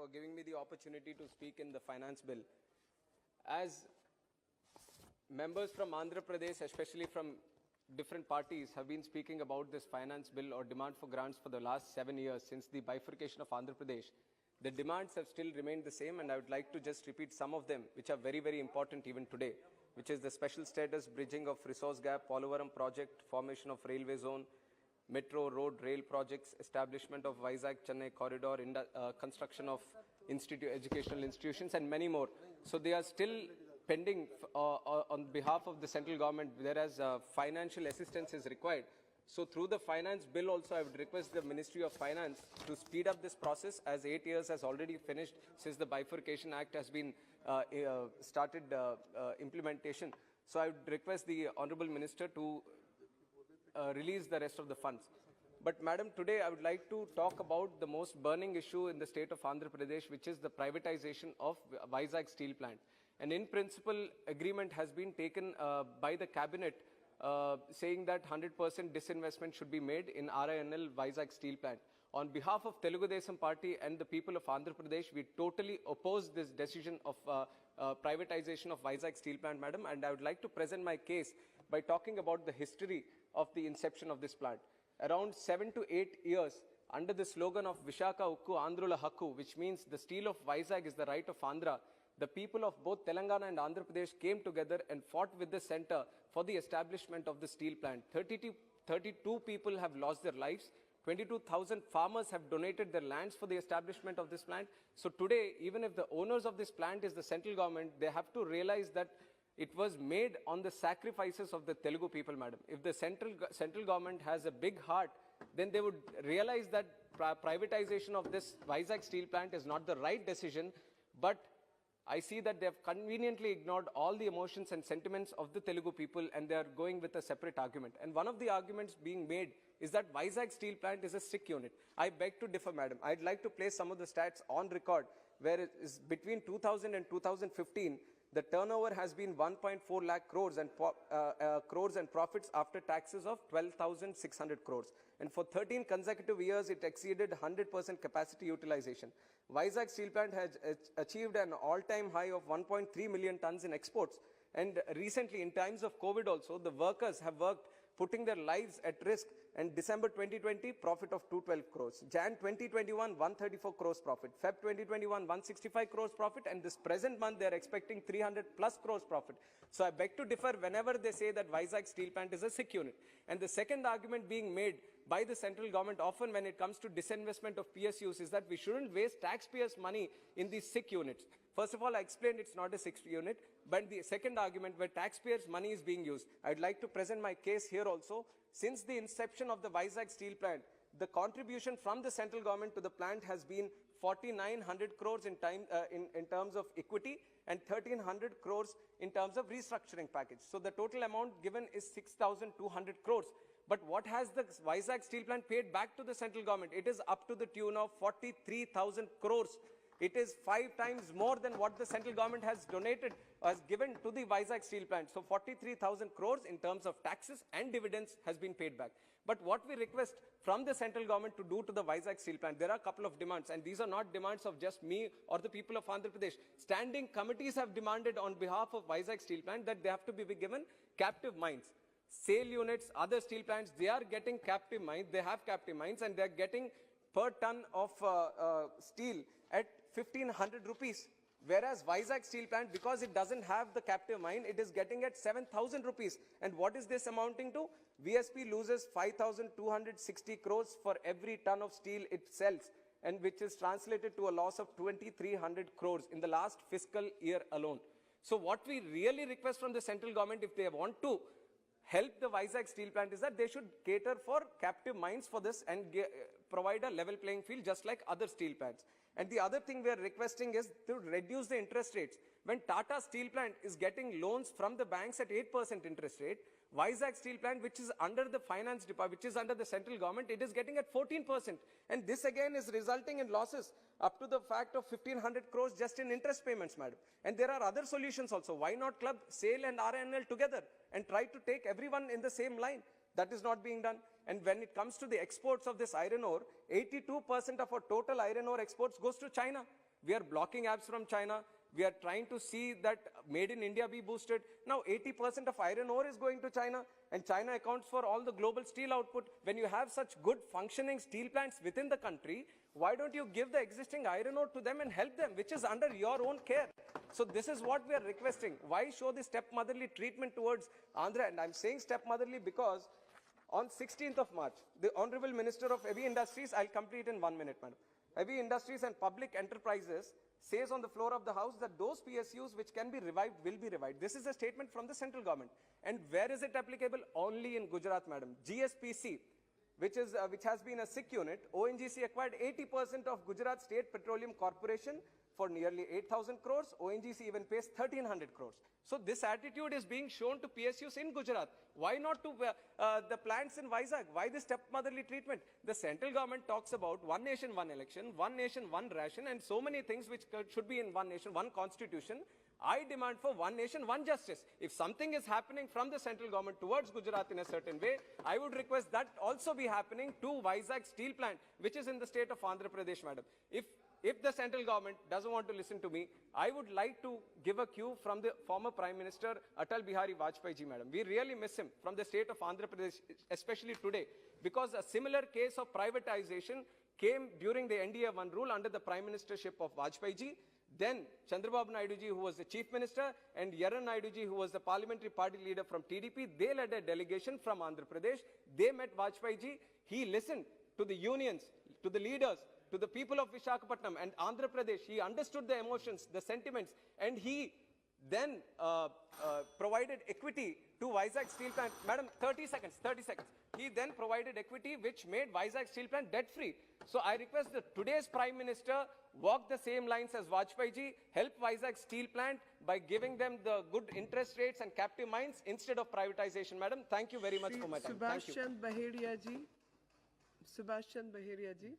for giving me the opportunity to speak in the finance bill. As members from Andhra Pradesh, especially from different parties, have been speaking about this finance bill or demand for grants for the last 7 years since the bifurcation of Andhra Pradesh, the demands have still remained the same, and I would like to just repeat some of them, which are very, very important even today, which is the special status bridging of resource gap, Polavaram project, formation of railway zone, metro, road, rail projects, establishment of Vizag-Chennai corridor, construction of educational institutions, and many more. So they are still pending on behalf of the central government, whereas financial assistance is required. So through the finance bill also, I would request the Ministry of Finance to speed up this process, as 8 years has already finished since the Bifurcation Act has been started implementation. So I would request the Honorable Minister to release the rest of the funds. But Madam, today I would like to talk about the most burning issue in the state of Andhra Pradesh, which is the privatization of Vizag Steel Plant. And in principle, agreement has been taken by the cabinet saying that 100% disinvestment should be made in RINL Vizag Steel Plant. On behalf of Telugu Desam Party and the people of Andhra Pradesh, we totally oppose this decision of privatization of Vizag Steel Plant, Madam. And I would like to present my case by talking about the history of the inception of this plant. Around 7 to 8 years, under the slogan of Vishaka Ukku Andhrula Hakku, which means the steel of Vizag is the right of Andhra, the people of both Telangana and Andhra Pradesh came together and fought with the center for the establishment of the steel plant. 32 people have lost their lives. 22,000 farmers have donated their lands for the establishment of this plant. So today, even if the owners of this plant is the central government, they have to realize that it was made on the sacrifices of the Telugu people, Madam. If the central government has a big heart, then they would realize that privatization of this Vizag steel plant is not the right decision, but I see that they have conveniently ignored all the emotions and sentiments of the Telugu people, and they are going with a separate argument. And one of the arguments being made is that Vizag steel plant is a sick unit. I beg to differ, Madam. I'd like to place some of the stats on record, where it is between 2000 and 2015, the turnover has been 1.4 lakh crores and profits after taxes of 12,600 crores. And for 13 consecutive years, it exceeded 100% capacity utilization. Vizag steel plant has achieved an all-time high of 1.3 million tons in exports. And recently, in times of COVID also, the workers have worked putting their lives at risk, and December 2020, profit of 212 crores. Jan 2021, 134 crores profit. Feb 2021, 165 crores profit, and this present month, they are expecting 300 plus crores profit. So I beg to differ whenever they say that Vizag steel plant is a sick unit. And the second argument being made by the central government often when it comes to disinvestment of PSUs is that we shouldn't waste taxpayers' money in these sick units. First of all, I explained it's not a sick unit, but the second argument where taxpayers' money is being used. I'd like to present my case here also. Since the inception of the Vizag steel plant, the contribution from the central government to the plant has been 4,900 crores in terms of equity and 1,300 crores in terms of restructuring package. So the total amount given is 6,200 crores. But what has the Vizag steel plant paid back to the central government? It is up to the tune of 43,000 crores. It is 5 times more than what the central government has donated, has given to the Vizag steel plant. So 43,000 crores in terms of taxes and dividends has been paid back. But what we request from the central government to do to the Vizag steel plant, there are a couple of demands, and these are not demands of just me or the people of Andhra Pradesh. Standing committees have demanded on behalf of Vizag steel plant that they have to be given captive mines. SAIL units, other steel plants, they are getting captive mines, they have captive mines, and they are getting per ton of steel at 1,500 rupees. Whereas Vizag steel plant, because it doesn't have the captive mine, it is getting at 7,000 rupees. And what is this amounting to? VSP loses 5,260 crores for every ton of steel it sells, and which is translated to a loss of 2,300 crores in the last fiscal year alone. So what we really request from the central government, if they want to help the Vizag steel plant, is that they should cater for captive mines for this and provide a level playing field just like other steel plants. And the other thing we are requesting is to reduce the interest rates. When Tata Steel Plant is getting loans from the banks at 8% interest rate, Vizag Steel Plant, which is under the finance department, which is under the central government, it is getting at 14%. And this again is resulting in losses up to the fact of 1,500 crores just in interest payments, madam. And there are other solutions also. Why not club SAIL and RINL together and try to take everyone in the same line? That is not being done. And when it comes to the exports of this iron ore, 82% of our total iron ore exports goes to China. We are blocking apps from China. We are trying to see that made in India be boosted. Now 80% of iron ore is going to China, and China accounts for all the global steel output. When you have such good functioning steel plants within the country, why don't you give the existing iron ore to them and help them, which is under your own care? So this is what we are requesting. Why show the stepmotherly treatment towards Andhra? And I'm saying stepmotherly because on 16th of March, the Honorable Minister of Heavy Industries, I'll complete in 1 minute, madam. Heavy Industries and Public Enterprises says on the floor of the House that those PSUs which can be revived will be revived. This is a statement from the central government. And where is it applicable? Only in Gujarat, madam. GSPC, which has been a SIC unit, ONGC acquired 80% of Gujarat State Petroleum Corporation for nearly 8,000 crores. ONGC even pays 1,300 crores. So this attitude is being shown to PSUs in Gujarat. Why not to the plants in Vizag? Why this stepmotherly treatment? The central government talks about one nation, one election, one nation, one ration, and so many things which should be in one nation, one constitution. I demand for one nation, one justice. If something is happening from the central government towards Gujarat in a certain way, I would request that also be happening to Vizag steel plant, which is in the state of Andhra Pradesh, madam. If the central government doesn't want to listen to me, I would like to give a cue from the former Prime Minister Atal Bihari Vajpayee ji, madam. We really miss him from the state of Andhra Pradesh, especially today, because a similar case of privatization came during the NDA-1 rule under the Prime Ministership of Vajpayee ji. Then Chandrababu Naidu ji, who was the Chief Minister, and Yaran Naidu ji, who was the Parliamentary Party leader from TDP, they led a delegation from Andhra Pradesh. They met Vajpayee ji. He listened to the unions, to the leaders, to the people of Visakhapatnam and Andhra Pradesh. He understood the emotions, the sentiments, and he then provided equity to Vizag Steel Plant. Madam, 30 seconds. He then provided equity which made Vizag Steel Plant debt-free. So I request that today's Prime Minister walk the same lines as Vajpayee ji, help Vizag Steel Plant by giving them the good interest rates and captive mines instead of privatization. Madam, thank you very much for my time. Thank you. Sebastian Baheria ji.